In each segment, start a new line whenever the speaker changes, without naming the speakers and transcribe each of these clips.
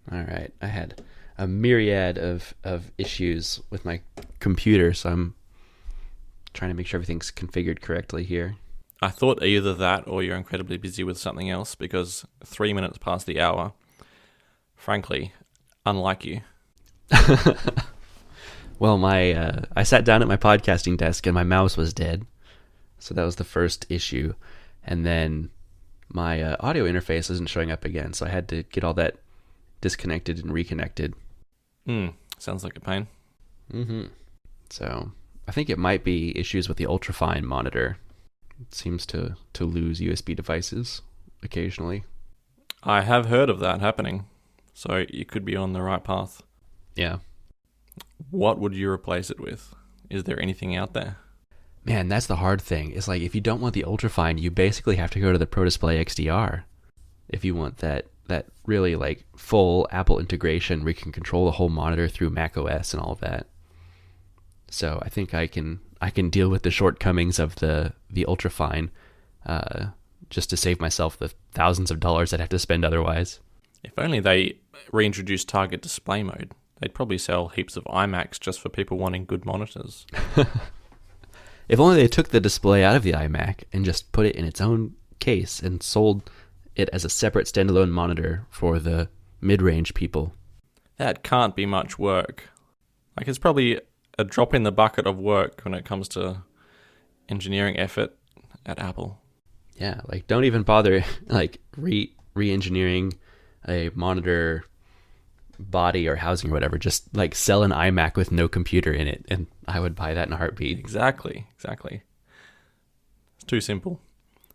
All right. I had a myriad of issues with my computer, so I'm trying to make sure everything's configured correctly here.
I thought either that or you're incredibly busy with something else because 3 minutes past the hour, frankly, unlike you.
Well, my I sat down at my podcasting desk and my mouse was dead, so that was the first issue, and then my audio interface isn't showing up again, so I had to get all that disconnected and reconnected.
Sounds like a pain.
Mm-hmm. So I think it might be issues with the ultrafine monitor. It seems to lose USB devices occasionally.
I have heard of that happening, so you could be on the right path.
Yeah.
What would you replace it with? Is there anything out there?
Man, that's the hard thing. It's like if you don't want the ultrafine, you basically have to go to the Pro Display XDR. If you want that really like full Apple integration where you can control the whole monitor through Mac OS and all of that. So I think I can deal with the shortcomings of the ultrafine, just to save myself the thousands of dollars I'd have to spend otherwise.
If only they reintroduced target display mode. They'd probably sell heaps of iMacs just for people wanting good monitors.
If only they took the display out of the iMac and just put it in its own case and sold it as a separate standalone monitor for the mid-range people.
That can't be much work. Like, it's probably a drop in the bucket of work when it comes to engineering effort at Apple.
Yeah, like don't even bother like re-engineering a monitor body or housing or whatever. Just like sell an iMac with no computer in it, and I would buy that in a heartbeat.
Exactly. It's too simple.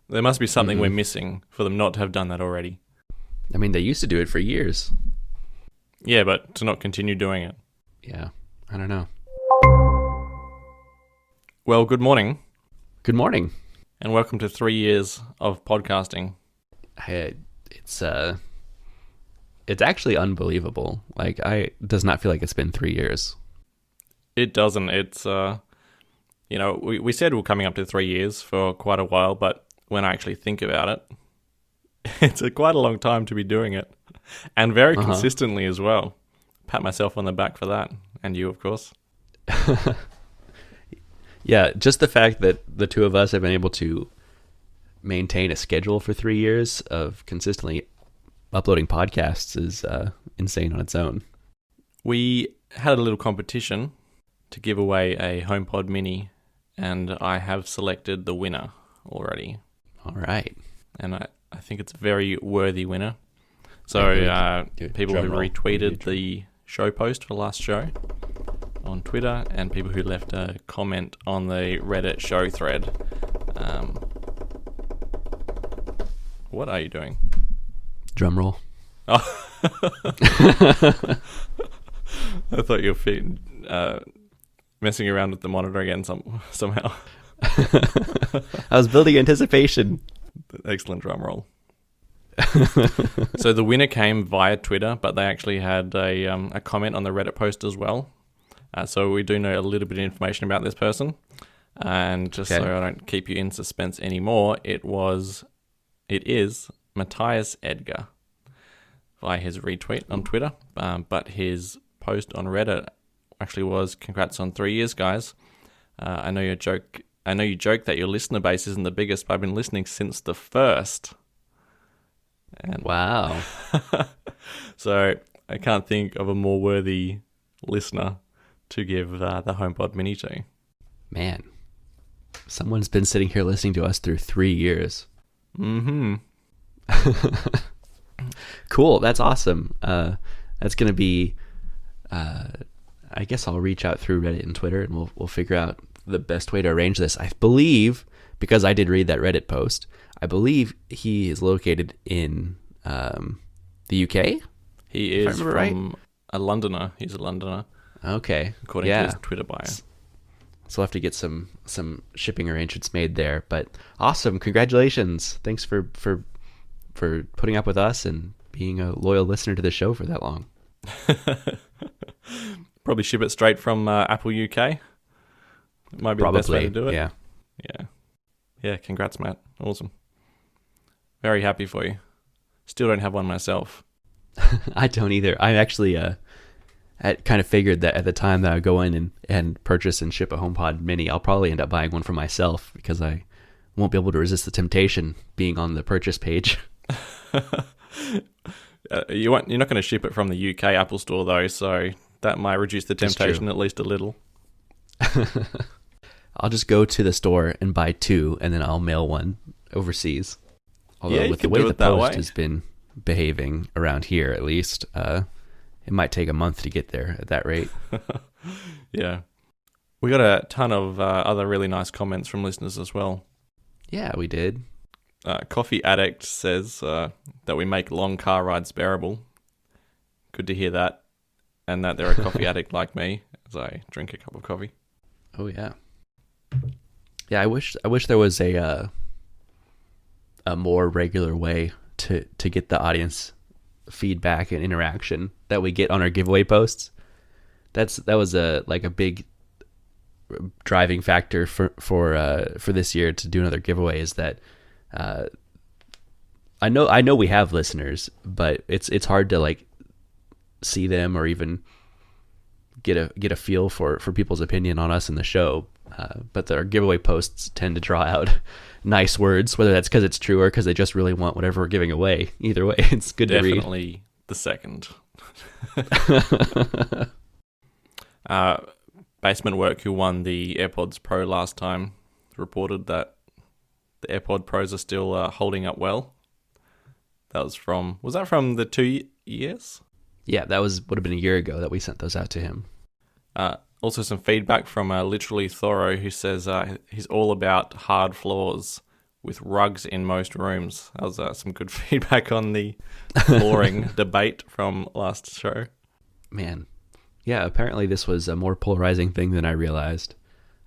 There must be something we're missing for them not to have done that already.
I mean, they used to do it for years.
Yeah, but to not continue doing it.
Yeah, I don't know.
Well, good morning.
Good morning.
And welcome to 3 years of podcasting.
It's actually unbelievable. Like, it does not feel like it's been 3 years.
It doesn't. It's, we said we're coming up to 3 years for quite a while, but when I actually think about it, it's quite a long time to be doing it. And very consistently as well. Pat myself on the back for that. And you, of course.
Yeah, just the fact that the two of us have been able to maintain a schedule for 3 years of consistently uploading podcasts is insane on its own.
We had a little competition to give away a HomePod Mini, and I have selected the winner already.
All right.
And I think it's a very worthy winner. So people who retweeted the show post for the last show on Twitter and people who left a comment on the Reddit show thread. What are you doing?
Drum roll.
Oh. I thought you were messing around with the monitor again somehow.
I was building anticipation.
Excellent drum roll. So the winner came via Twitter, but they actually had a comment on the Reddit post as well. So we do know a little bit of information about this person. And just so I don't keep you in suspense anymore, it is Matthias Edgar via his retweet on Twitter. But his post on Reddit actually was, "Congrats on 3 years, guys. I know you joke that your listener base isn't the biggest, but I've been listening since the first." And
wow.
So I can't think of a more worthy listener to give the HomePod Mini to.
Man, someone's been sitting here listening to us through 3 years.
Mm-hmm.
Cool. That's awesome. That's going to be, I guess I'll reach out through Reddit and Twitter and we'll figure out the best way to arrange this. I believe, because I did read that Reddit post, I believe he is located in the UK.
He is from a Londoner. He's a Londoner.
Okay.
According to his Twitter bio.
So we'll have to get some shipping arrangements made there. But awesome. Congratulations. Thanks for putting up with us and being a loyal listener to the show for that long.
Probably ship it straight from Apple UK. It might be the best way to do it. Yeah, congrats, Matt. Awesome. Very happy for you. Still don't have one myself.
I don't either. I actually I kind of figured that at the time that I go in and purchase and ship a HomePod Mini, I'll probably end up buying one for myself because I won't be able to resist the temptation being on the purchase page.
You're not going to ship it from the UK Apple Store though, so that might reduce the temptation at least a little.
I'll just go to the store and buy two, and then I'll mail one overseas. Although with the way the post has been behaving around here, at least, it might take a month to get there at that rate.
Yeah. We got a ton of other really nice comments from listeners as well.
Yeah, we did.
Coffee Addict says that we make long car rides bearable. Good to hear that. And that they're a coffee addict like me, as I drink a cup of coffee.
Oh, yeah. Yeah, I wish there was a more regular way to get the audience feedback and interaction that we get on our giveaway posts. That was a big driving factor for this year to do another giveaway. Is that I know we have listeners, but it's hard to see them or even get a feel for people's opinion on us in the show. But our giveaway posts tend to draw out nice words, whether that's because it's true or because they just really want whatever we're giving away. Either way, it's good to read.
Definitely the second. Basement Work, who won the AirPods Pro last time, reported that the AirPod Pros are still holding up well. Was that from the 2 years?
Yeah, that would have been a year ago that we sent those out to him.
Also some feedback from Literally Thorough, who says he's all about hard floors with rugs in most rooms. That was some good feedback on the flooring debate from last show.
Man. Yeah, apparently this was a more polarizing thing than I realized.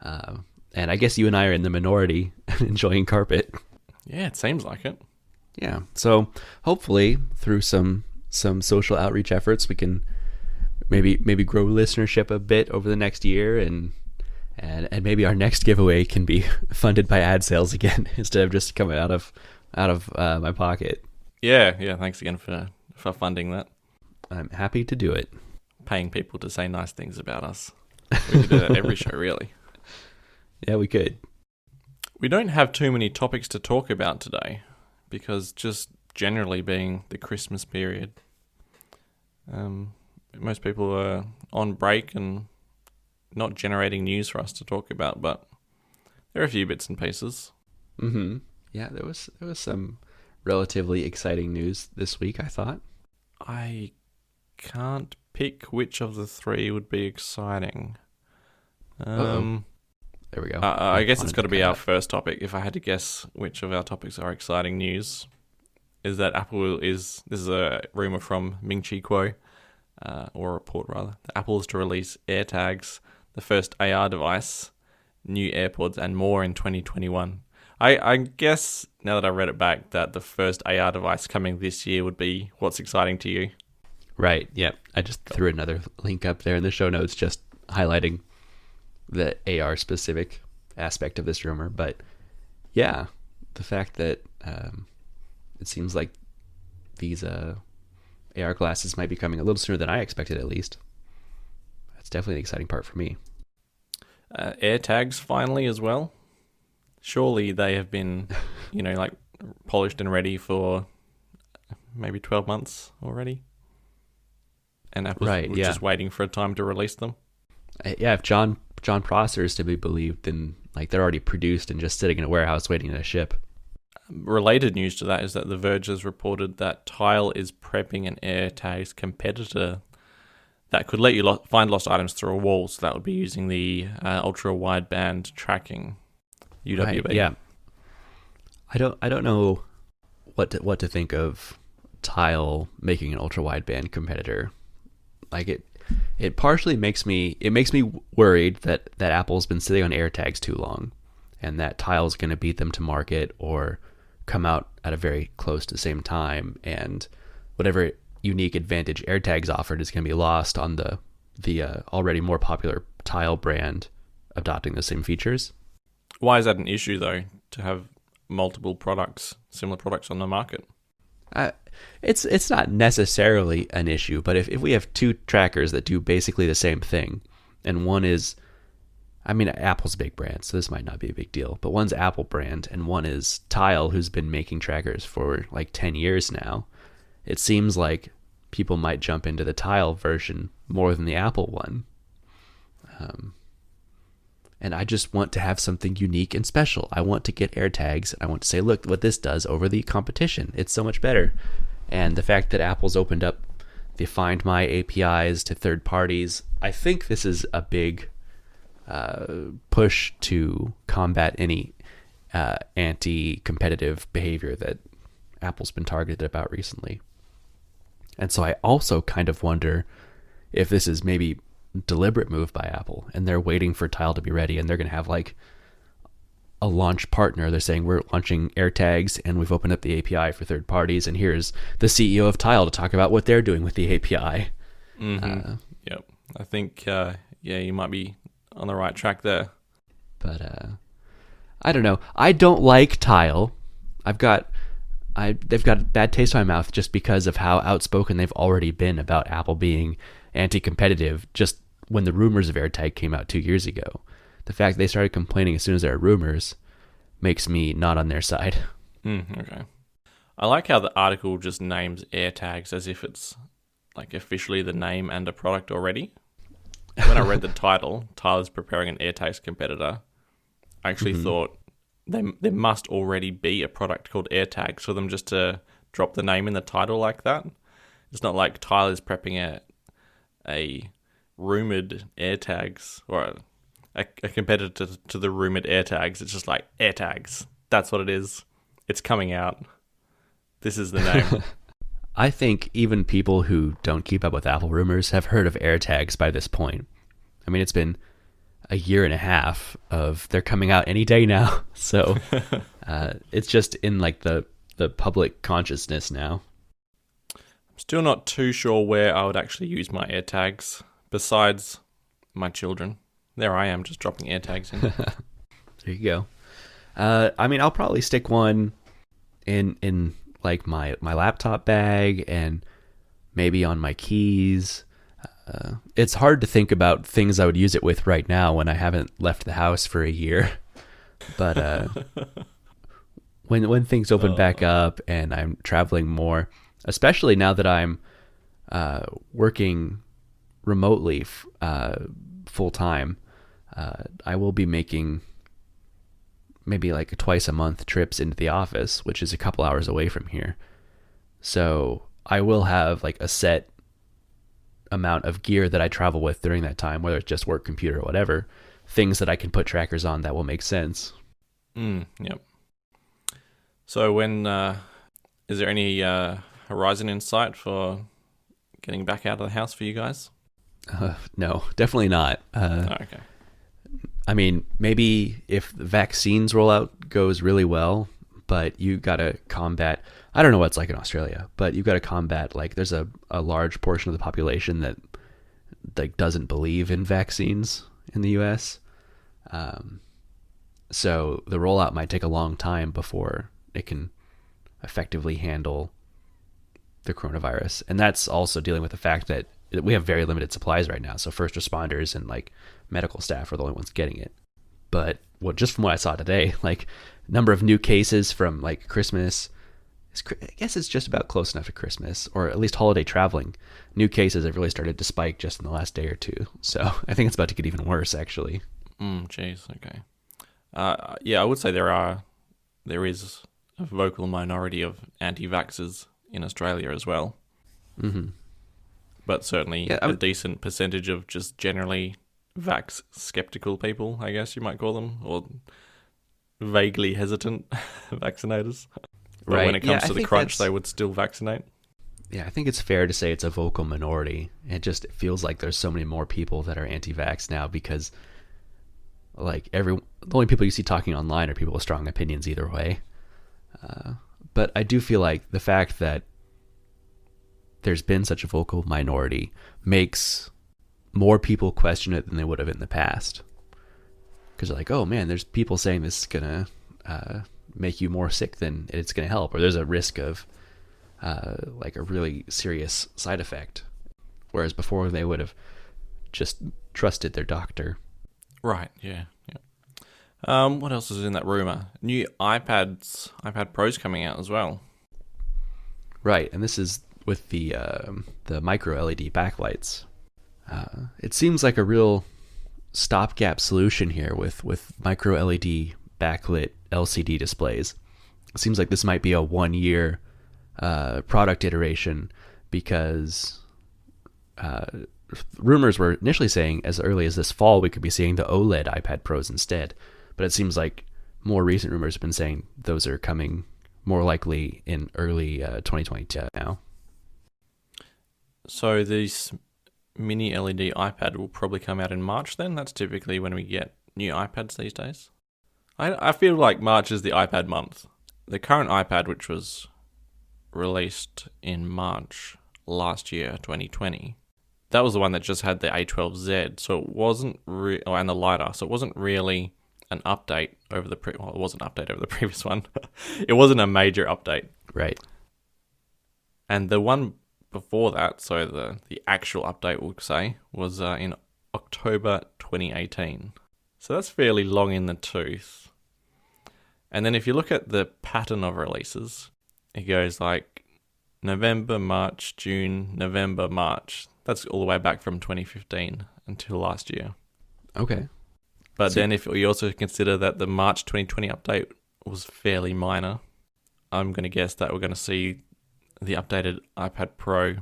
And I guess you and I are in the minority enjoying carpet.
Yeah, it seems like it.
Yeah, so hopefully through some social outreach efforts, we can maybe grow listenership a bit over the next year, and maybe our next giveaway can be funded by ad sales again instead of just coming out of my pocket.
Yeah. Thanks again for funding that.
I'm happy to do it.
Paying people to say nice things about us. We could do that every show, really.
Yeah, we could.
We don't have too many topics to talk about today because just generally being the Christmas period, most people are on break and not generating news for us to talk about, but there are a few bits and pieces.
Mm-hmm. Yeah, there was some relatively exciting news this week, I thought.
I can't pick which of the three would be exciting.
There we go.
I guess it's got to be our first topic. If I had to guess which of our topics are exciting news, is that this is a rumor from Ming Chi Kuo, or a report rather, that Apple is to release AirTags, the first AR device, new AirPods, and more in 2021. I guess, now that I read it back, that the first AR device coming this year would be what's exciting to you.
Right, yeah. I just threw another link up there in the show notes just highlighting the AR specific aspect of this rumor. But yeah, the fact that it seems like these AR glasses might be coming a little sooner than I expected, at least. That's definitely the exciting part for me.
AirTags finally as well. Surely they have been, polished and ready for maybe 12 months already. And Apple's just waiting for a time to release them.
Yeah, if John Prosser is to be believed, then they're already produced and just sitting in a warehouse waiting to ship.
Related news to that is that The Verge has reported that Tile is prepping an AirTags competitor that could let you find lost items through a wall. So that would be using the ultra wideband tracking UWB.
Right, yeah. I don't know what to think of Tile making an ultra wideband competitor. It partially makes me worried that Apple's been sitting on AirTags too long, and that Tile's going to beat them to market or come out at a very close to the same time, and whatever unique advantage AirTags offered is going to be lost on the already more popular Tile brand adopting the same features.
Why is that an issue though, to have multiple products, similar products on the market?
Uh, it's not necessarily an issue, but if we have two trackers that do basically the same thing, and one is, I mean, Apple's a big brand, so this might not be a big deal, but one's Apple brand and one is Tile, who's been making trackers for like 10 years now, it seems like people might jump into the Tile version more than the Apple one. And I just want to have something unique and special. I want to get AirTags. I want to say, look what this does over the competition. It's so much better. And the fact that Apple's opened up the Find My APIs to third parties, I think this is a big push to combat any anti-competitive behavior that Apple's been targeted about recently. And so I also kind of wonder if this is maybe deliberate move by Apple and they're waiting for Tile to be ready and they're going to have like a launch partner. They're saying we're launching AirTags and we've opened up the API for third parties and here's the CEO of Tile to talk about what they're doing with the API.
Mm-hmm. Yep. I think, you might be on the right track there.
But I don't know. I don't like Tile. They've got a bad taste in my mouth just because of how outspoken they've already been about Apple being anti-competitive just when the rumors of AirTag came out 2 years ago. The fact they started complaining as soon as there are rumors makes me not on their side.
Okay. I like how the article just names AirTags as if it's like officially the name and a product already. When I read the title, Tyler's preparing an AirTags competitor, I actually thought there must already be a product called AirTags for them just to drop the name in the title like that. It's not like Tyler's prepping a rumored AirTags or a competitor to the rumored AirTags. It's just like AirTags. That's what it is. It's coming out. This is the name.
I think even people who don't keep up with Apple rumors have heard of AirTags by this point. I mean, it's been a year and a half of they're coming out any day now. So it's just in like the public consciousness now.
I'm still not too sure where I would actually use my AirTags besides my children. There I am, just dropping AirTags in.
There you go. I mean, I'll probably stick one in like my laptop bag and maybe on my keys. It's hard to think about things I would use it with right now when I haven't left the house for a year. But when things open back up and I'm traveling more, especially now that I'm working remotely full time, I will be making maybe like twice a month trips into the office, which is a couple hours away from here. So I will have like a set amount of gear that I travel with during that time, whether it's just work computer or whatever, things that I can put trackers on that will make sense.
Yep. So when, is there any horizon in sight for getting back out of the house for you guys?
No, definitely not.
Okay.
I mean, maybe if the vaccines rollout goes really well, but you got to combat, I don't know what it's like in Australia, but you've got to combat, like, there's a large portion of the population that like doesn't believe in vaccines in the US. So the rollout might take a long time before it can effectively handle the coronavirus. And that's also dealing with the fact that we have very limited supplies right now. So first responders and like medical staff are the only ones getting it. But just from what I saw today, like number of new cases from like Christmas, I guess it's just about close enough to Christmas, or at least holiday traveling. New cases have really started to spike just in the last day or two. So I think it's about to get even worse, actually.
Jeez, okay. Yeah, I would say there is a vocal minority of anti-vaxxers in Australia as well.
Mm-hmm.
But certainly a decent percentage of just generally vax skeptical people, I guess you might call them, or vaguely hesitant vaccinators. But
right.
When it comes to the crunch, they would still vaccinate.
Yeah, I think it's fair to say it's a vocal minority. It feels like there's so many more people that are anti-vax now because like the only people you see talking online are people with strong opinions either way. But I do feel like the fact that there's been such a vocal minority makes more people question it than they would have in the past. Because they're like, oh man, there's people saying this is going to make you more sick than it's going to help, or there's a risk of like a really serious side effect, whereas before they would have just trusted their doctor.
Right, yeah. What else is in that rumor? New iPad Pros coming out as well.
Right, and this is with the micro LED backlights. It seems like a real stopgap solution here with micro LED backlit LCD displays. It seems like this might be a 1-year product iteration because rumors were initially saying as early as this fall we could be seeing the OLED iPad Pros instead. But it seems like more recent rumors have been saying those are coming more likely in early 2022 now.
So these mini LED iPad will probably come out in March then? That's typically when we get new iPads these days. I feel like March is the iPad month. The current iPad, which was released in March last year, 2020, that was the one that just had the A12Z, so it wasn't and the lighter, so it wasn't really an update over the it was an update over the previous one. It wasn't a major update.
Right.
And the one before that, so the actual update, we'll say, was in October 2018. So that's fairly long in the tooth. And then if you look at the pattern of releases, it goes like November, March, June, November, March. That's all the way back from 2015 until last year.
Okay.
But then if we also consider that the March 2020 update was fairly minor, I'm going to guess that we're going to see the updated iPad Pro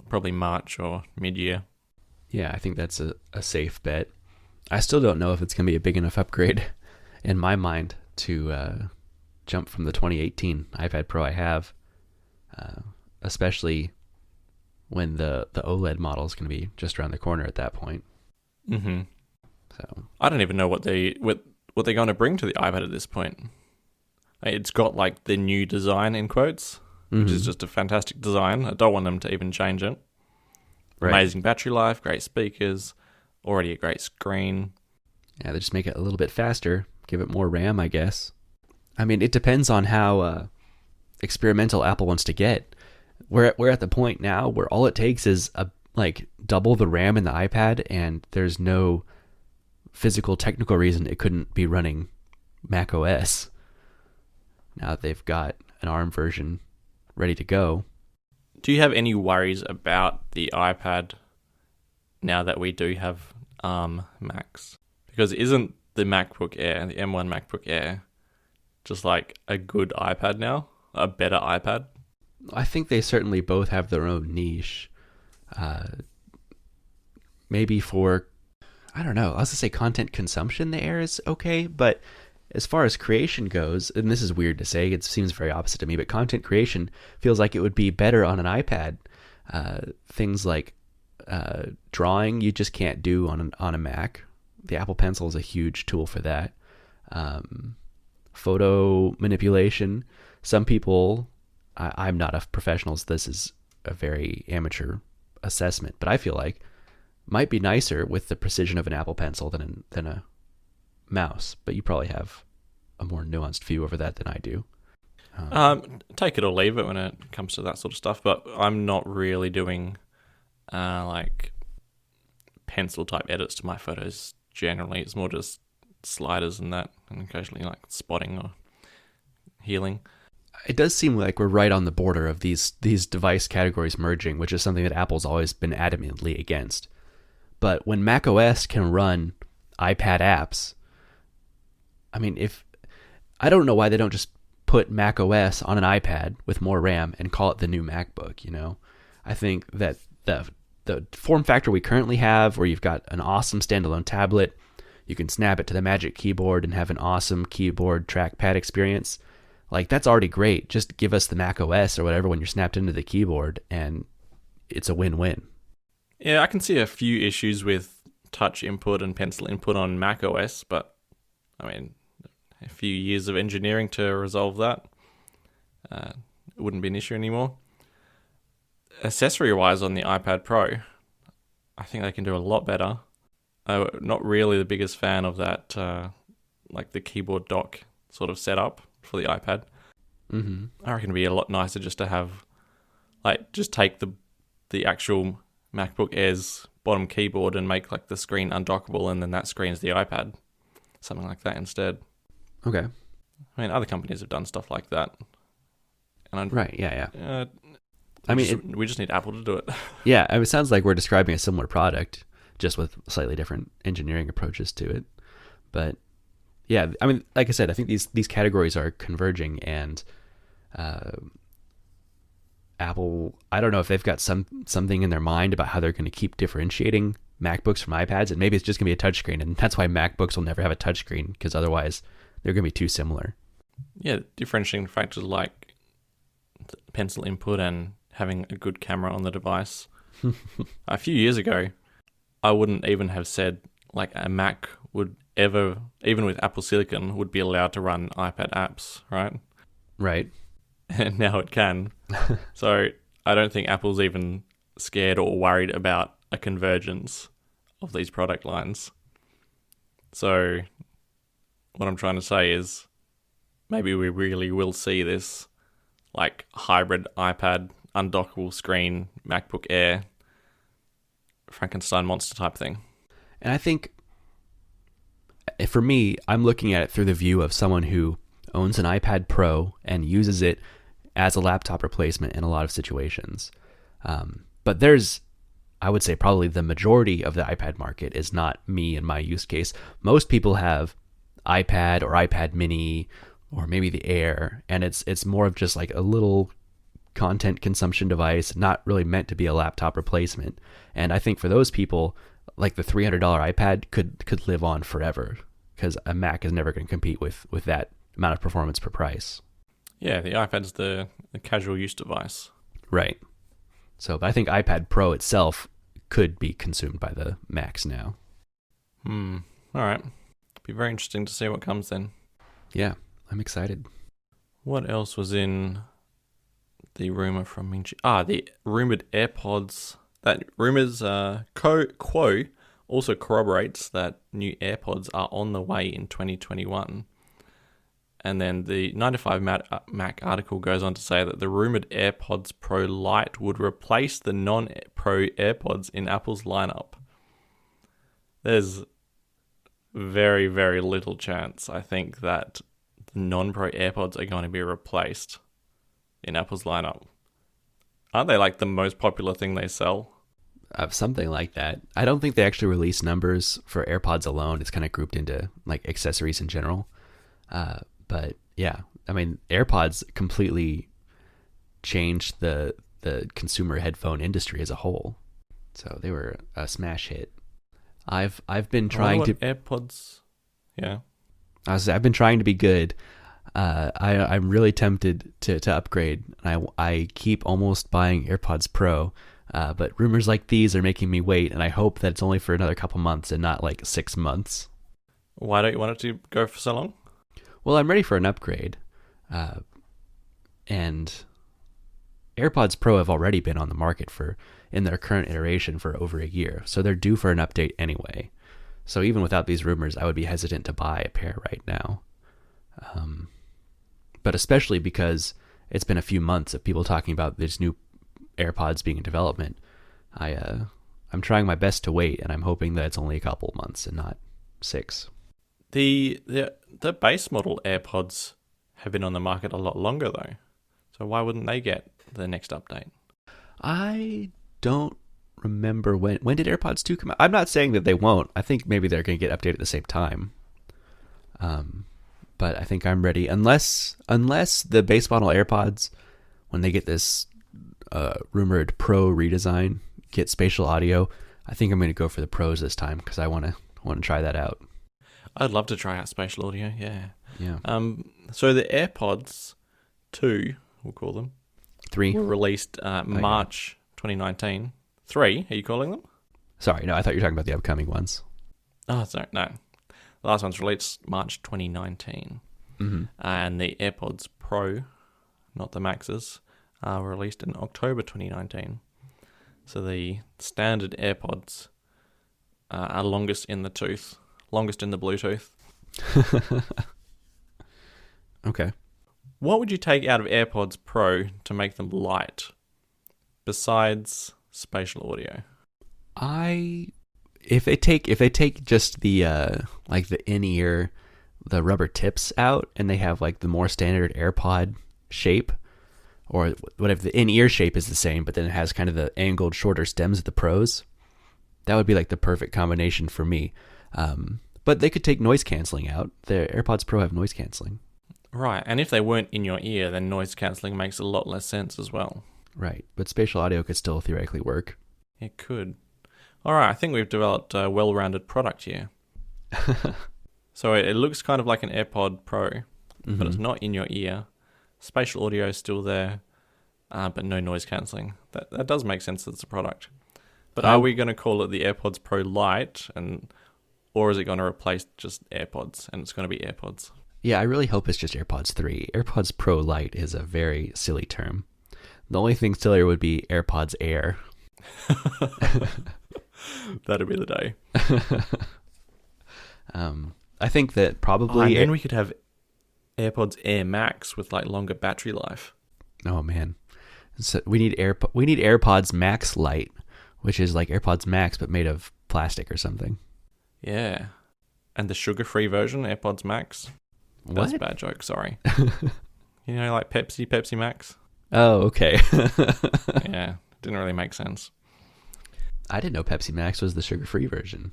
probably March or mid-year.
Yeah, I think that's a safe bet. I still don't know if it's going to be a big enough upgrade in my mind to jump from the 2018 iPad Pro I have, especially when the OLED model is going to be just around the corner at that point.
Mm-hmm.
So
I don't even know what they're going to bring to the iPad at this point. It's got like the new design in quotes, which is just a fantastic design. I don't want them to even change it. Right. Amazing battery life, great speakers, already a great screen.
Yeah, they just make it a little bit faster, give it more RAM, I guess. I mean, it depends on how experimental Apple wants to get. We're at the point now where all it takes is double the RAM in the iPad, and there's no physical technical reason it couldn't be running Mac OS. Now that they've got an ARM version ready to go.
Do you have any worries about the iPad now that we do have ARM Macs? Because isn't the MacBook Air, the M1 MacBook Air, just like a good iPad now? A better iPad?
I think they certainly both have their own niche. Maybe for, I don't know, I was going to say content consumption, the Air is okay, but as far as creation goes, and this is weird to say, it seems very opposite to me, but content creation feels like it would be better on an iPad. Things like drawing, you just can't do on a Mac. The Apple Pencil is a huge tool for that. Photo manipulation, some people, I'm not a professional, so this is a very amateur assessment, but I feel like might be nicer with the precision of an Apple Pencil than a mouse, but you probably have a more nuanced view over that than I do.
Take it or leave it when it comes to that sort of stuff, but I'm not really doing like pencil type edits to my photos generally. It's more just sliders and that, and occasionally like spotting or healing.
It does seem like we're right on the border of these device categories merging, which is something that Apple's always been adamantly against. But when macOS can run iPad apps, I mean, I don't know why they don't just put macOS on an iPad with more RAM and call it the new MacBook, you know? I think that the form factor we currently have, where you've got an awesome standalone tablet, you can snap it to the Magic Keyboard and have an awesome keyboard trackpad experience, like that's already great. Just give us the macOS or whatever when you're snapped into the keyboard, and it's a win-win.
Yeah, I can see a few issues with touch input and pencil input on macOS, but I mean, a few years of engineering to resolve that. It wouldn't be an issue anymore. Accessory-wise on the iPad Pro, I think they can do a lot better. I'm not really the biggest fan of that, like the keyboard dock sort of setup for the iPad.
Mm-hmm.
I reckon it'd be a lot nicer just to have Like, just take the actual MacBook Air's bottom keyboard and make like the screen undockable, and then that screen's the iPad. Something like that instead.
Okay.
I mean, other companies have done stuff like that. And
right, yeah.
We just need Apple to do it.
Yeah, it sounds like we're describing a similar product, just with slightly different engineering approaches to it. But yeah, I mean, like I said, I think these categories are converging, and Apple, I don't know if they've got something in their mind about how they're going to keep differentiating MacBooks from iPads, and maybe it's just going to be a touchscreen, and that's why MacBooks will never have a touchscreen, because otherwise they're going to be too similar.
Yeah, differentiating factors like pencil input and having a good camera on the device. A few years ago, I wouldn't even have said like a Mac would ever, even with Apple Silicon, would be allowed to run iPad apps, right?
Right.
And now it can. So I don't think Apple's even scared or worried about a convergence of these product lines. So what I'm trying to say is maybe we really will see this like hybrid iPad, undockable screen, MacBook Air, Frankenstein monster type thing.
And I think for me, I'm looking at it through the view of someone who owns an iPad Pro and uses it as a laptop replacement in a lot of situations. But there's, I would say, probably the majority of the iPad market is not me and my use case. Most people have iPad or iPad mini or maybe the Air, and it's more of just like a little content consumption device, not really meant to be a laptop replacement. And I think for those people, like the $300 iPad could live on forever, because a Mac is never going to compete with that amount of performance per price.
Yeah, the iPad's the casual use device.
Right. So I think iPad Pro itself could be consumed by the Macs now.
All right. Be very interesting to see what comes then.
Yeah, I'm excited.
What else was in the rumor from Minchi? The rumored AirPods. That rumors Quo also corroborates that new AirPods are on the way in 2021. And then the 9to5Mac article goes on to say that the rumored AirPods Pro Lite would replace the non-Pro AirPods in Apple's lineup. There's very, very little chance, I think, that the non-Pro AirPods are going to be replaced in Apple's lineup. Aren't they like the most popular thing they sell?
Something like that. I don't think they actually release numbers for AirPods alone. It's kind of grouped into like accessories in general. But yeah, I mean, AirPods completely changed the consumer headphone industry as a whole. So they were a smash hit. I've been trying to
AirPods. Yeah.
I've been trying to be good. I'm really tempted to upgrade. I keep almost buying AirPods Pro, but rumors like these are making me wait, and I hope that it's only for another couple months and not like 6 months.
Why don't you want it to go for so long?
Well, I'm ready for an upgrade, and AirPods Pro have already been on the market in their current iteration for over a year, so they're due for an update anyway. So even without these rumors, I would be hesitant to buy a pair right now. But especially because it's been a few months of people talking about this new AirPods being in development, I'm trying my best to wait, and I'm hoping that it's only a couple months and not 6.
The base model AirPods have been on the market a lot longer though. So why wouldn't they get the next update?
I don't remember when did AirPods 2 come out? I'm not saying that they won't. I think maybe they're going to get updated at the same time. But I think I'm ready unless the base model AirPods, when they get this rumored Pro redesign, get spatial audio. I think I'm going to go for the Pros this time because I want to try that out.
I'd love to try out spatial audio, yeah.
Yeah.
So the AirPods 2, we'll call them,
3
were released March 2019. 3, are you calling them?
Sorry, no, I thought you were talking about the upcoming ones.
Oh, sorry, no. The last one's released March 2019.
Mm-hmm.
And the AirPods Pro, not the Maxes, were released in October 2019. So the standard AirPods are longest in the tooth. Longest in the Bluetooth.
Okay.
What would you take out of AirPods Pro to make them light? besides spatial audio?
If they take just the like the in-ear, the rubber tips out, and they have like the more standard AirPod shape, or what if the in-ear shape is the same, but then it has kind of the angled shorter stems of the Pros, that would be like the perfect combination for me. But they could take noise canceling out. The AirPods Pro have noise canceling.
Right, and if they weren't in your ear, then noise cancelling makes a lot less sense as well.
Right, but spatial audio could still theoretically work.
It could. All right, I think we've developed a well-rounded product here. So it looks kind of like an AirPod Pro, but it's not in your ear. Spatial audio is still there, but no noise cancelling. That does make sense that it's a product. But are we going to call it the AirPods Pro Lite, or is it going to replace just AirPods, and it's going to be AirPods?
Yeah, I really hope it's just AirPods 3. AirPods Pro Lite is a very silly term. The only thing sillier would be AirPods Air.
That'd be the day.
I think that probably...
and then we could have AirPods Air Max with like longer battery life.
Oh, man. So we need AirPods Max Lite, which is like AirPods Max but made of plastic or something.
Yeah. And the sugar-free version, AirPods Max. That's a bad joke, sorry. You know, like Pepsi Max?
Oh, okay.
Yeah, didn't really make sense.
I didn't know Pepsi Max was the sugar-free version.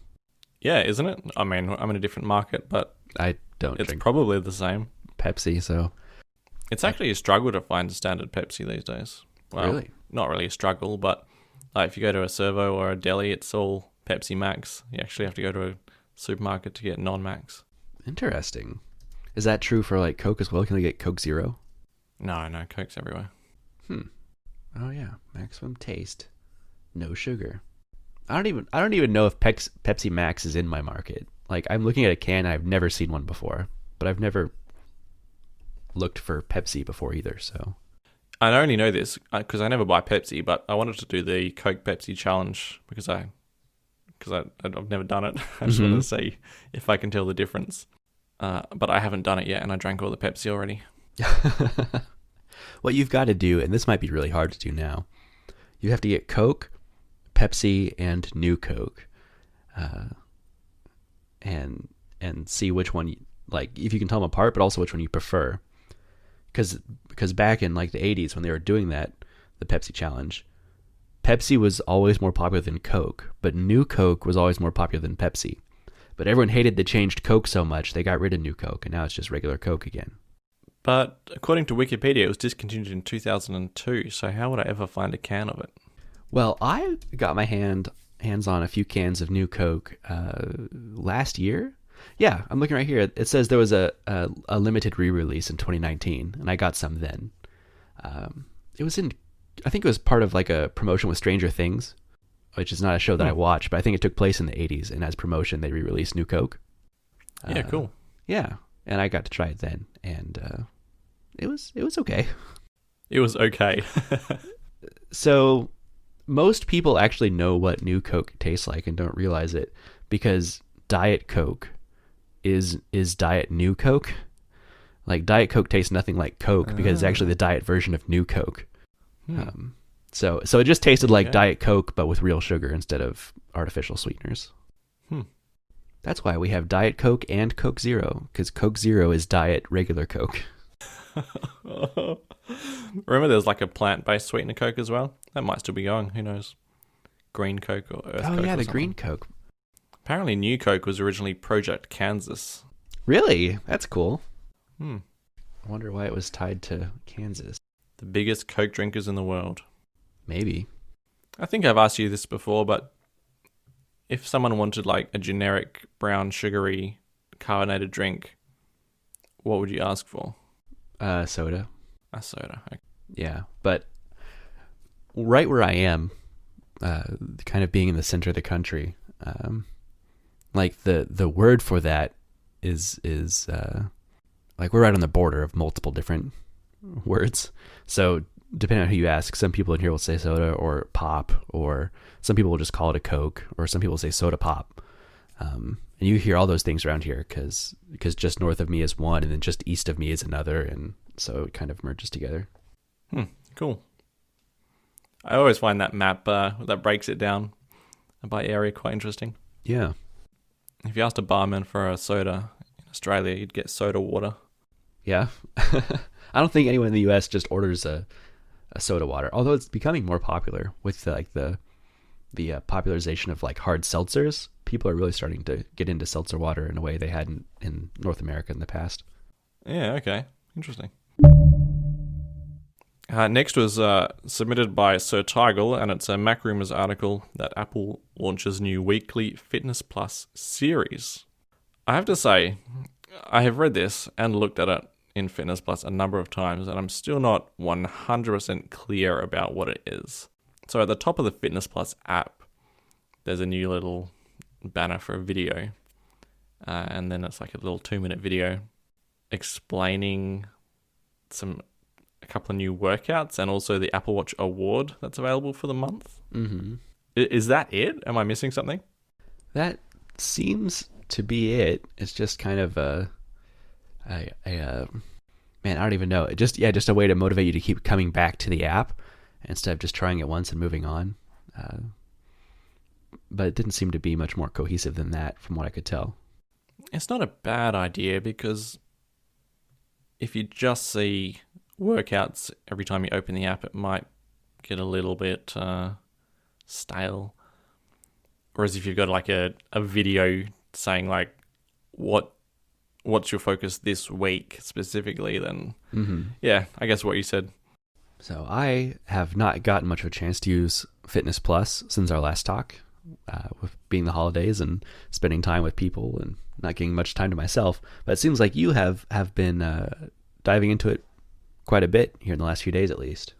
Yeah, isn't it? I mean, I'm in a different market, but
I don't
it's
drink
probably the same.
Pepsi, so...
It's actually a struggle to find a standard Pepsi these days. Well,
really?
Not really a struggle, but like if you go to a Servo or a deli, it's all Pepsi Max. You actually have to go to a supermarket to get non-Max.
Interesting. Is that true for like Coke as well? Can we get Coke Zero?
No, Coke's everywhere.
Oh yeah, maximum taste, no sugar. I don't even know if Pepsi Max is in my market. Like I'm looking at a can, and I've never seen one before, but I've never looked for Pepsi before either. So
I only know this because I never buy Pepsi, but I wanted to do the Coke Pepsi challenge because I've never done it. I just wanted to see if I can tell the difference. But I haven't done it yet, and I drank all the Pepsi already.
What you've got to do, and this might be really hard to do now, you have to get Coke, Pepsi, and New Coke, and see which one, like if you can tell them apart, but also which one you prefer. Because back in like the 80s when they were doing that, the Pepsi challenge, Pepsi was always more popular than Coke, but New Coke was always more popular than Pepsi. But everyone hated the changed Coke so much, they got rid of New Coke, and now it's just regular Coke again.
But according to Wikipedia, it was discontinued in 2002, so how would I ever find a can of it?
Well, I got my hands on a few cans of New Coke last year. Yeah, I'm looking right here. It says there was a limited re-release in 2019, and I got some then. It was I think it was part of like a promotion with Stranger Things, which is not a show that I watch, but I think it took place in the 80s, and as promotion, they re-released New Coke.
Yeah, cool.
Yeah, and I got to try it then, and it was okay.
It was okay.
So most people actually know what New Coke tastes like and don't realize it, because Diet Coke is Diet New Coke. Like Diet Coke tastes nothing like Coke because it's actually the diet version of New Coke. So it just tasted like Diet Coke, but with real sugar instead of artificial sweeteners. That's why we have Diet Coke and Coke Zero, because Coke Zero is Diet regular Coke.
Remember there's like a plant-based sweetener Coke as well? That might still be going, who knows? Green Coke or Earth Coke.
Oh yeah, the green Coke.
Apparently New Coke was originally Project Kansas.
Really? That's cool. I wonder why it was tied to Kansas.
The biggest Coke drinkers in the world.
Maybe.
I think I've asked you this before, but if someone wanted like a generic brown sugary carbonated drink, what would you ask for?
Soda.
A soda. Okay.
Yeah, but right where I am, kind of being in the center of the country, like the word for that is like we're right on the border of multiple different words. So depending on who you ask, some people in here will say soda or pop, or some people will just call it a Coke, or some people say soda pop. And you hear all those things around here because just north of me is one, and then just east of me is another, and so it kind of merges together.
Cool. I always find that map that breaks it down by area quite interesting.
Yeah.
If you asked a barman for a soda in Australia, you'd get soda water.
Yeah. I don't think anyone in the US just orders a soda water, although it's becoming more popular with the popularization of like hard seltzers. People are really starting to get into seltzer water in a way they hadn't in North America in the past.
Yeah, okay. Interesting. Next was submitted by Sir Tigel, and it's a Macrumors article that Apple launches new weekly Fitness Plus series. I have to say, I have read this and looked at it in Fitness Plus a number of times, and I'm still not 100% clear about what it is. So at the top of the Fitness Plus app, there's a new little banner for a video, and then it's like a little 2-minute video explaining a couple of new workouts and also the Apple Watch Award that's available for the month.
Mm-hmm.
Is that it? Am I missing something?
That seems to be it. It's just kind of man, I don't even know. Just a way to motivate you to keep coming back to the app instead of just trying it once and moving on. But it didn't seem to be much more cohesive than that from what I could tell.
It's not a bad idea, because if you just see workouts every time you open the app, it might get a little bit stale. Whereas if you've got like a video saying like what's your focus this week specifically, then yeah, I guess what you said.
So I have not gotten much of a chance to use Fitness Plus since our last talk, with being the holidays and spending time with people and not getting much time to myself. But it seems like you have been diving into it quite a bit here in the last few days, at least.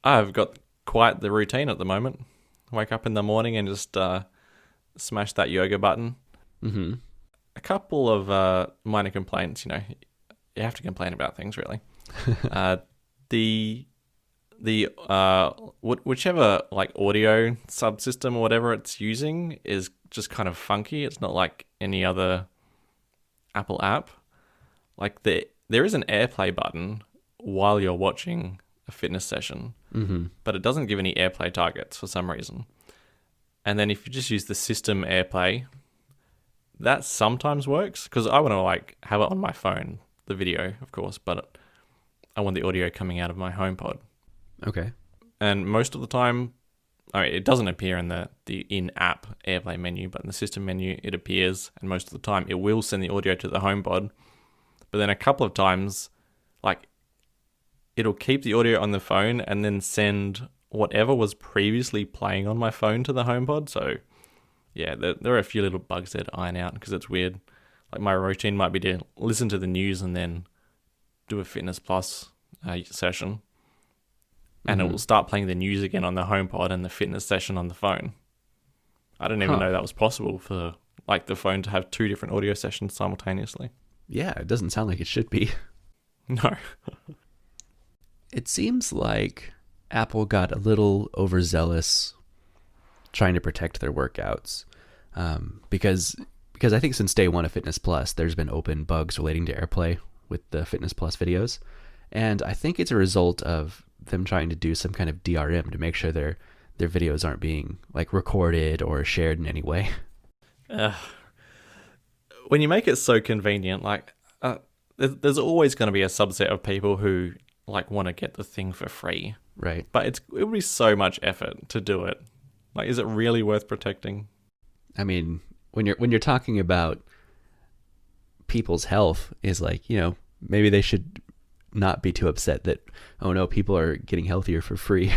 I've got quite the routine at the moment. Wake up in the morning and just smash that yoga button.
Mm-hmm.
A couple of minor complaints, you have to complain about things, really. Whichever like audio subsystem or whatever it's using is just kind of funky. It's not like any other Apple app. Like there is an AirPlay button while you're watching a fitness session, but it doesn't give any AirPlay targets for some reason. And then if you just use the system AirPlay, that sometimes works, because I want to like have it on my phone, the video, of course, but I want the audio coming out of my HomePod.
Okay.
And most of the time, it doesn't appear in the in-app AirPlay menu, but in the system menu it appears, and most of the time it will send the audio to the HomePod. But then a couple of times, like, it'll keep the audio on the phone and then send whatever was previously playing on my phone to the HomePod. So yeah, there are a few little bugs there to iron out, because it's weird. Like my routine might be to listen to the news and then do a Fitness Plus session. And it will start playing the news again on the HomePod and the fitness session on the phone. I didn't even know that was possible for like the phone to have 2 different audio sessions simultaneously.
Yeah, it doesn't sound like it should be.
No.
It seems like Apple got a little overzealous trying to protect their workouts. Because I think since day one of Fitness Plus, there's been open bugs relating to AirPlay with the Fitness Plus videos. And I think it's a result of them trying to do some kind of DRM to make sure their videos aren't being like recorded or shared in any way.
When you make it so convenient, like there's always going to be a subset of people who like want to get the thing for free.
Right.
But it would be so much effort to do it. Like, is it really worth protecting?
I mean, when you're talking about people's health, is like, maybe they should not be too upset that, oh no, people are getting healthier for free.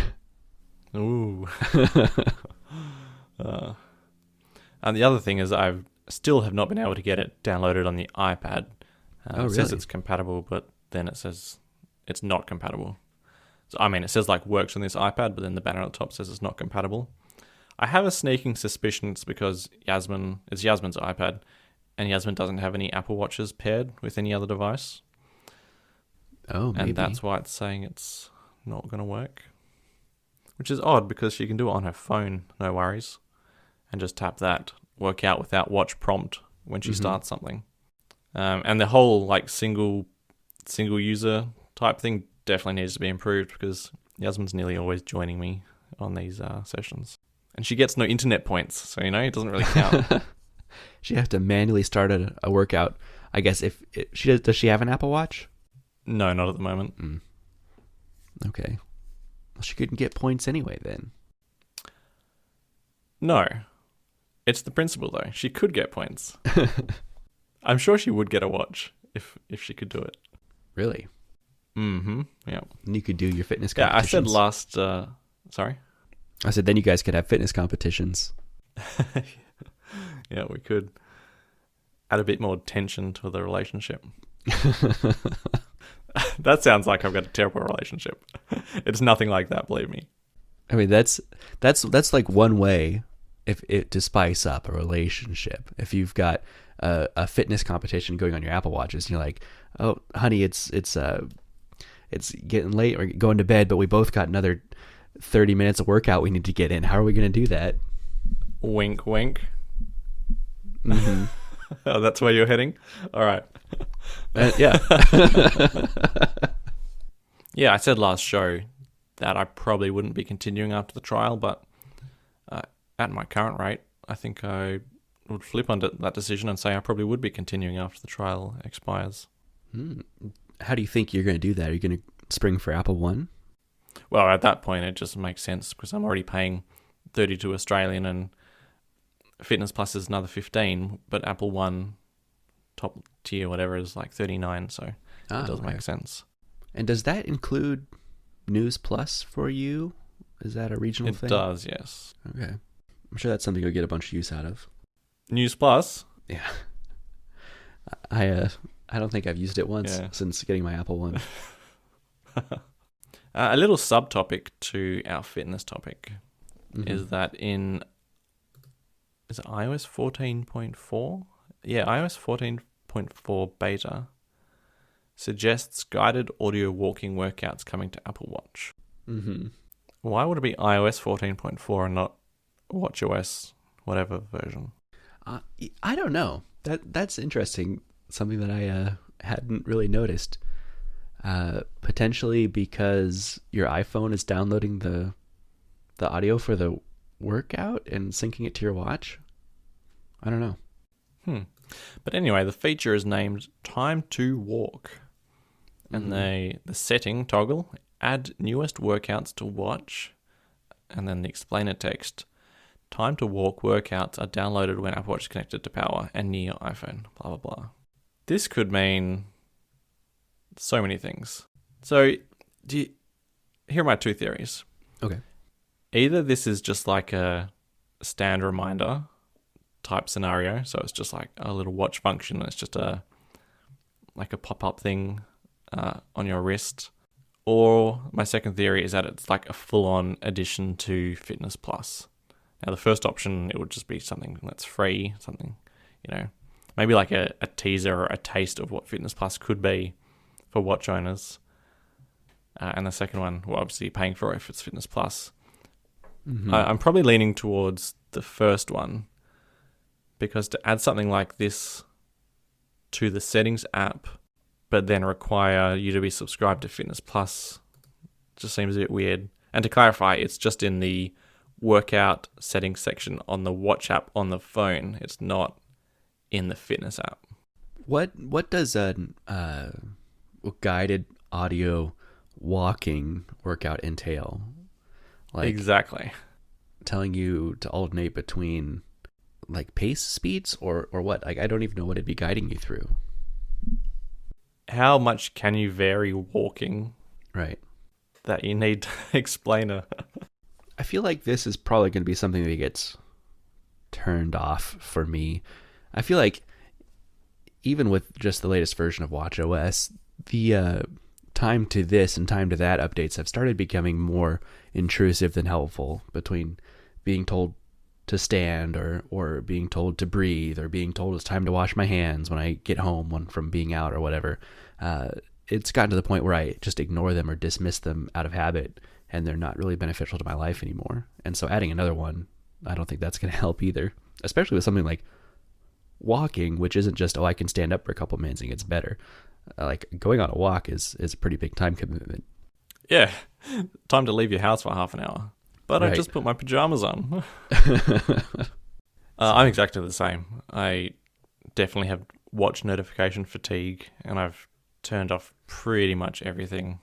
Ooh. And the other thing is I still have not been able to get it downloaded on the iPad.
Really?
It says it's compatible, but then it says it's not compatible. So, I mean, it says like works on this iPad, but then the banner at the top says it's not compatible. I have a sneaking suspicion it's because it's Yasmin's iPad, and Yasmin doesn't have any Apple Watches paired with any other device.
Oh, maybe.
And that's why it's saying it's not going to work. Which is odd, because she can do it on her phone, no worries, and just tap that workout without watch prompt when she starts something. And the whole like single user type thing definitely needs to be improved, because Yasmin's nearly always joining me on these sessions. And she gets no internet points, so, it doesn't really count.
She have to manually start a workout. I guess if does she have an Apple Watch?
No, not at the moment.
Okay. Well, she couldn't get points anyway then.
No. It's the principle, though. She could get points. I'm sure she would get a watch if she could do it.
Really?
Mm-hmm. Yeah.
And you could do your fitness
Yeah, I
competitions.
said last... sorry?
I said then you guys could have fitness competitions.
Yeah, we could add a bit more tension to the relationship. That sounds like I've got a terrible relationship. It's nothing like that, believe me.
I mean, that's like one way to spice up a relationship. If you've got a fitness competition going on your Apple Watches, and you're like, "Oh, honey, it's getting late. We're going to bed, but we both got another 30 minutes of workout we need to get in. How are we going to do that?"
Wink, wink.
Mm-hmm.
Oh, that's where you're heading? All right.
Yeah.
Yeah, I said last show that I probably wouldn't be continuing after the trial, but at my current rate, I think I would flip on that decision and say I probably would be continuing after the trial expires.
How do you think you're going to do that? Are you going to spring for Apple One?
Well, at that point, it just makes sense because I'm already paying 32 Australian and Fitness Plus is another 15, but Apple One top tier, whatever, is like 39, so it does make sense.
And does that include News Plus for you? Is that a regional thing?
It does, yes.
Okay. I'm sure that's something you'll get a bunch of use out of.
News Plus?
Yeah. I don't think I've used it once since getting my Apple One.
A little subtopic to our fitness topic is that is it iOS 14.4? Yeah, iOS 14.4 beta suggests guided audio walking workouts coming to Apple Watch.
Mm-hmm.
Why would it be iOS 14.4 and not WatchOS whatever version?
I don't know. That's interesting. Something that I hadn't really noticed. Potentially because your iPhone is downloading the audio for the workout and syncing it to your watch. I don't know.
But anyway, the feature is named Time to Walk. And the setting toggle, add newest workouts to watch, and then the explainer text. Time to walk workouts are downloaded when Apple Watch is connected to power and near your iPhone, blah, blah, blah. This could mean so many things. So, here are my two theories.
Okay.
Either this is just like a stand reminder type scenario, so it's just like a little watch function, and it's just like a pop-up thing on your wrist. Or my second theory is that it's like a full-on addition to Fitness Plus. Now, the first option, it would just be something that's free, something, maybe like a teaser or a taste of what Fitness Plus could be for watch owners. And the second one, well, obviously paying for it if it's Fitness Plus. Mm-hmm. I'm probably leaning towards the first one, because to add something like this to the settings app, but then require you to be subscribed to Fitness Plus, just seems a bit weird. And to clarify, it's just in the workout settings section on the watch app on the phone. It's not in the fitness app.
What does a guided audio walking workout entail? Like,
exactly.
Telling you to alternate between like pace speeds or what? Like, I don't even know what it'd be guiding you through.
How much can you vary walking?
Right.
That you need to explainer.
I feel like this is probably going to be something that gets turned off for me. I feel like even with just the latest version of watchOS, the time to this and time to that updates have started becoming more intrusive than helpful, between being told to stand or being told to breathe or being told it's time to wash my hands when I get home from being out or whatever. It's gotten to the point where I just ignore them or dismiss them out of habit, and they're not really beneficial to my life anymore. And so adding another one, I don't think that's going to help either, especially with something like walking, which isn't just, I can stand up for a couple minutes and it gets better. Like going on a walk is a pretty big time commitment.
Yeah. Time to leave your house for half an hour. But
Right.
I just put my pajamas on. I'm exactly the same. I definitely have watch notification fatigue, and I've turned off pretty much everything.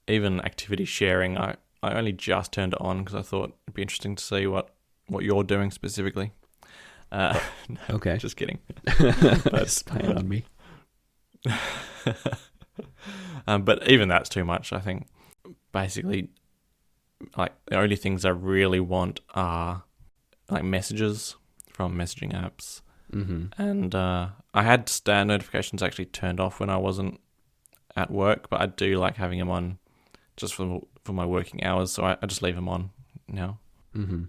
Even activity sharing, I only just turned it on because I thought it'd be interesting to see what you're doing specifically. No,
Okay.
just kidding.
But spying on me.
But even that's too much, I think. Basically, like the only things I really want are like messages from messaging apps.
Mm-hmm.
And I had stand notifications actually turned off when I wasn't at work, but I do like having them on just for my working hours, so I just leave them on now.
Mm-hmm.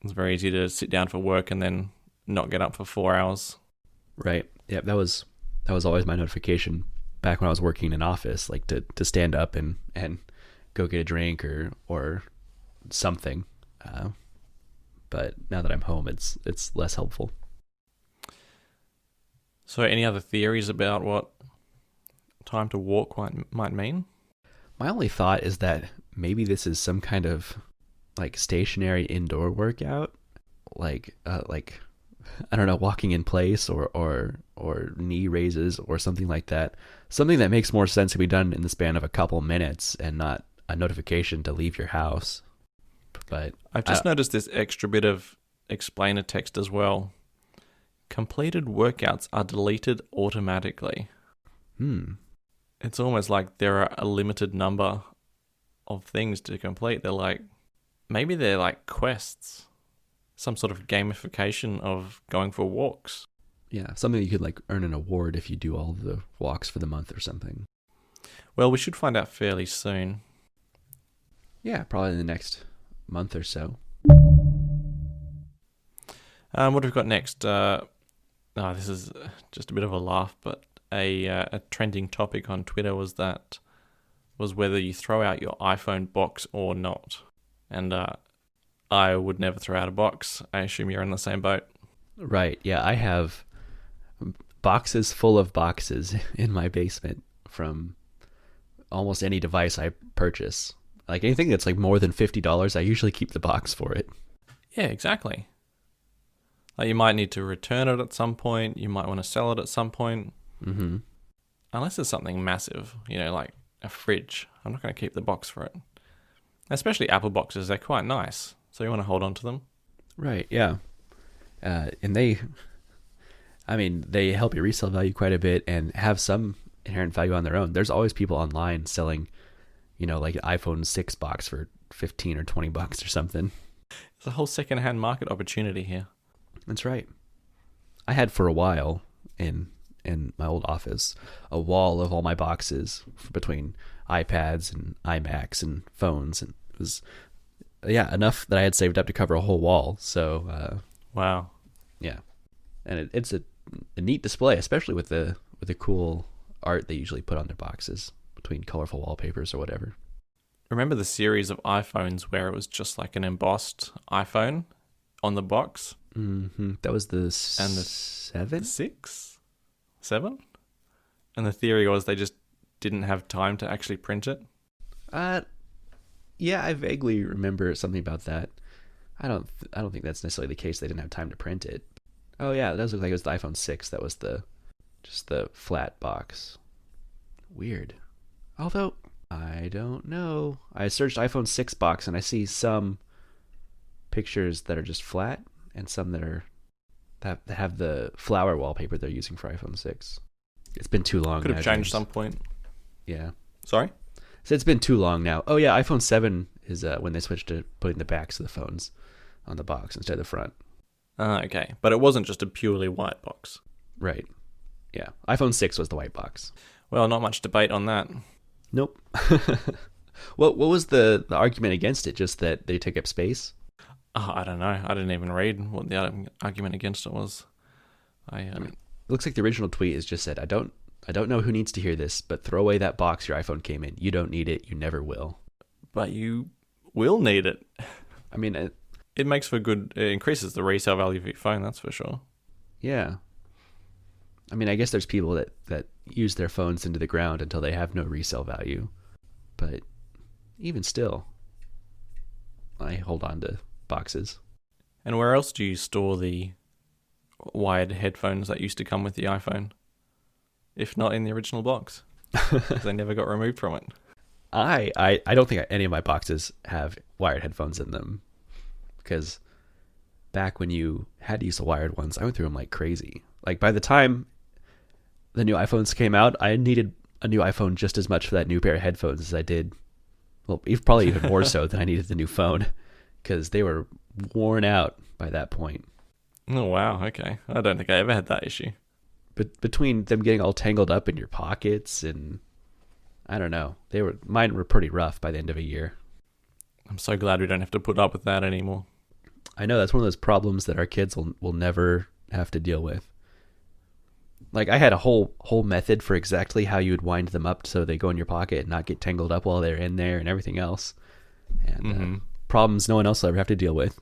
It's very easy to sit down for work and then not get up for 4 hours.
Right. Yeah, that was always my notification back when I was working in an office, like to stand up and go get a drink or something. But now that I'm home, it's less helpful.
So any other theories about what time to walk might mean?
My only thought is that maybe this is some kind of like stationary indoor workout, like I don't know, walking in place or knee raises or something like that. Something that makes more sense to be done in the span of a couple minutes and not a notification to leave your house. But
I've just noticed this extra bit of explainer text as well. Completed workouts are deleted automatically. It's almost like there are a limited number of things to complete. Maybe they're like quests, some sort of gamification of going for walks.
Yeah, something you could like earn an award if you do all of the walks for the month or something.
Well, we should find out fairly soon.
Yeah, probably in the next month or so.
What have we got next? This is just a bit of a laugh, but a trending topic on Twitter was whether you throw out your iPhone box or not. And I would never throw out a box. I assume you're in the same boat.
Right. Yeah, I have boxes full of boxes in my basement from almost any device I purchase. Like anything that's like more than $50, I usually keep the box for it.
Yeah, exactly. Like you might need to return it at some point. You might want to sell it at some point.
Mm-hmm.
Unless it's something massive, like a fridge. I'm not going to keep the box for it. Especially Apple boxes, they're quite nice. So you want to hold on to them.
Right, yeah. And they help your resale value quite a bit and have some inherent value on their own. There's always people online selling, like an iPhone 6 box for $15 or $20 or something.
There's a whole secondhand market opportunity here.
That's right. I had for a while in my old office a wall of all my boxes between iPads and iMacs and phones, and it was enough that I had saved up to cover a whole wall. So
wow,
yeah, and it's a neat display, especially with the cool art they usually put on their boxes between colorful wallpapers or whatever.
Remember the series of iPhones where it was just like an embossed iPhone on the box?
Mm-hmm. That was the 7?
6? 7? And the theory was they just didn't have time to actually print it?
Yeah, I vaguely remember something about that. I don't think that's necessarily the case. They didn't have time to print it. Oh yeah, it does look like it was the iPhone 6. That was just the flat box. Weird. Although, I don't know. I searched iPhone 6 box and I see some pictures that are just flat and some that have the flower wallpaper they're using for iPhone 6. It's been too long.
Could have changed some point.
Yeah.
Sorry?
So it's been too long now. Oh yeah, iPhone 7 is when they switched to putting the backs of the phones on the box instead of the front.
Okay. But it wasn't just a purely white box.
Right. Yeah. iPhone 6 was the white box.
Well, not much debate on that.
Nope. What was the argument against it? Just that they take up space?
Oh, I don't know. I didn't even read what the argument against it was.
It looks like the original tweet is just said, I don't know who needs to hear this, but throw away that box your iPhone came in. You don't need it. You never will.
But you will need it.
I mean,
it increases the resale value of your phone, that's for sure.
Yeah. I mean, I guess there's people that use their phones into the ground until they have no resale value. But even still, I hold on to boxes.
And where else do you store the wired headphones that used to come with the iPhone? If not in the original box. Because they never got removed from it.
I don't think any of my boxes have wired headphones in them. Because back when you had to use the wired ones, I went through them like crazy. Like by the time the new iPhones came out, I needed a new iPhone just as much for that new pair of headphones as I did. Well, probably even more so than I needed the new phone. Because they were worn out by that point.
Oh, wow. Okay. I don't think I ever had that issue.
But between them getting all tangled up in your pockets and I don't know, mine were pretty rough by the end of a year.
I'm so glad we don't have to put up with that anymore.
I know that's one of those problems that our kids will never have to deal with. Like I had a whole method for exactly how you would wind them up so they go in your pocket and not get tangled up while they're in there and everything else. And problems no one else will ever have to deal with.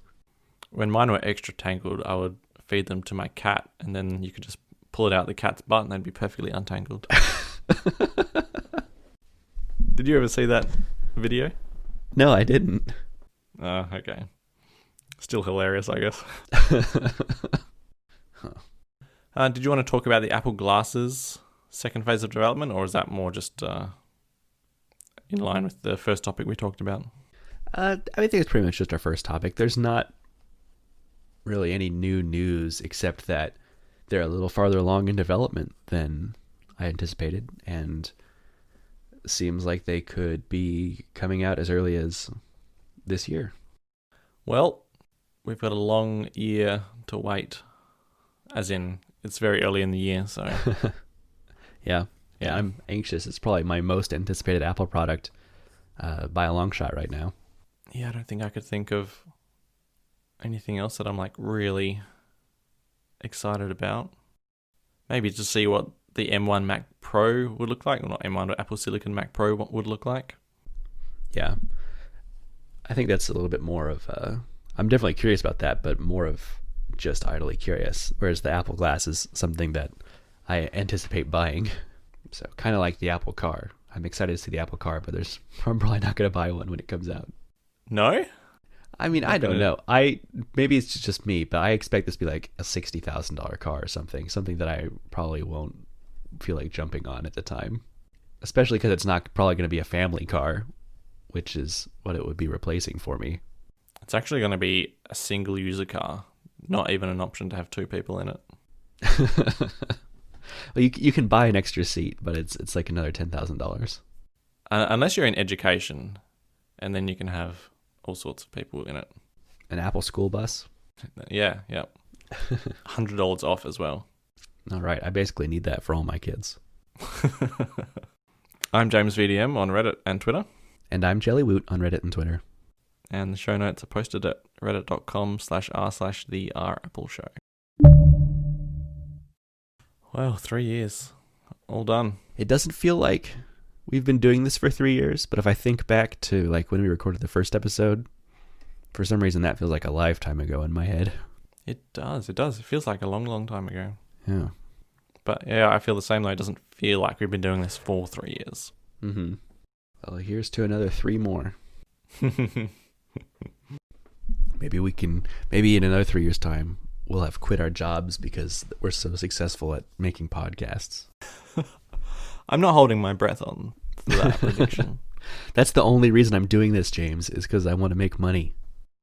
When mine were extra tangled, I would feed them to my cat, and then you could just pull it out the cat's butt and they'd be perfectly untangled. Did you ever see that video?
No, I didn't.
Oh, okay. Still hilarious, I guess. Did you want to talk about the Apple Glasses second phase of development, or is that more just in line with the first topic we talked about?
I think it's pretty much just our first topic. There's not really any new news except that they're a little farther along in development than I anticipated, and seems like they could be coming out as early as this year.
Well, we've got a long year to wait, as in it's very early in the year, so
yeah, I'm anxious. It's probably my most anticipated Apple product by a long shot right now.
Yeah, I don't think I could think of anything else that I'm like really excited about. Maybe to see what the M1 Mac Pro would look like, or not M1, but Apple Silicon Mac Pro would look like.
Yeah, I think that's a little bit more of I'm definitely curious about that, but more of just idly curious, whereas the Apple Glass is something that I anticipate buying. So kind of like the Apple Car. I'm excited to see the Apple Car, but I'm probably not going to buy one when it comes out.
No?
I mean, I don't know. Maybe it's just me, but I expect this to be like a $60,000 car or something that I probably won't feel like jumping on at the time, especially because it's not probably going to be a family car, which is what it would be replacing for me.
It's actually going to be a single user car, not even an option to have two people in it.
Well, you can buy an extra seat, but it's like another $10,000.
Unless you're in education, and then you can have all sorts of people in it.
An Apple school bus?
Yeah. $100 off as well.
All right, I basically need that for all my kids.
I'm James VDM on Reddit and Twitter.
And I'm Jellywoot on Reddit and Twitter.
And the show notes are posted at reddit.com/r/the-r-apple-show. Well, 3 years. All done.
It doesn't feel like we've been doing this for 3 years, but if I think back to like when we recorded the first episode, for some reason that feels like a lifetime ago in my head.
It does. It feels like a long, long time ago.
Yeah.
But yeah, I feel the same though. It doesn't feel like we've been doing this for 3 years.
Mm-hmm. Well, here's to another 3 more. Maybe in another 3 years' time, we'll have quit our jobs because we're so successful at making podcasts.
I'm not holding my breath on that prediction.
That's the only reason I'm doing this, James, is because I want to make money.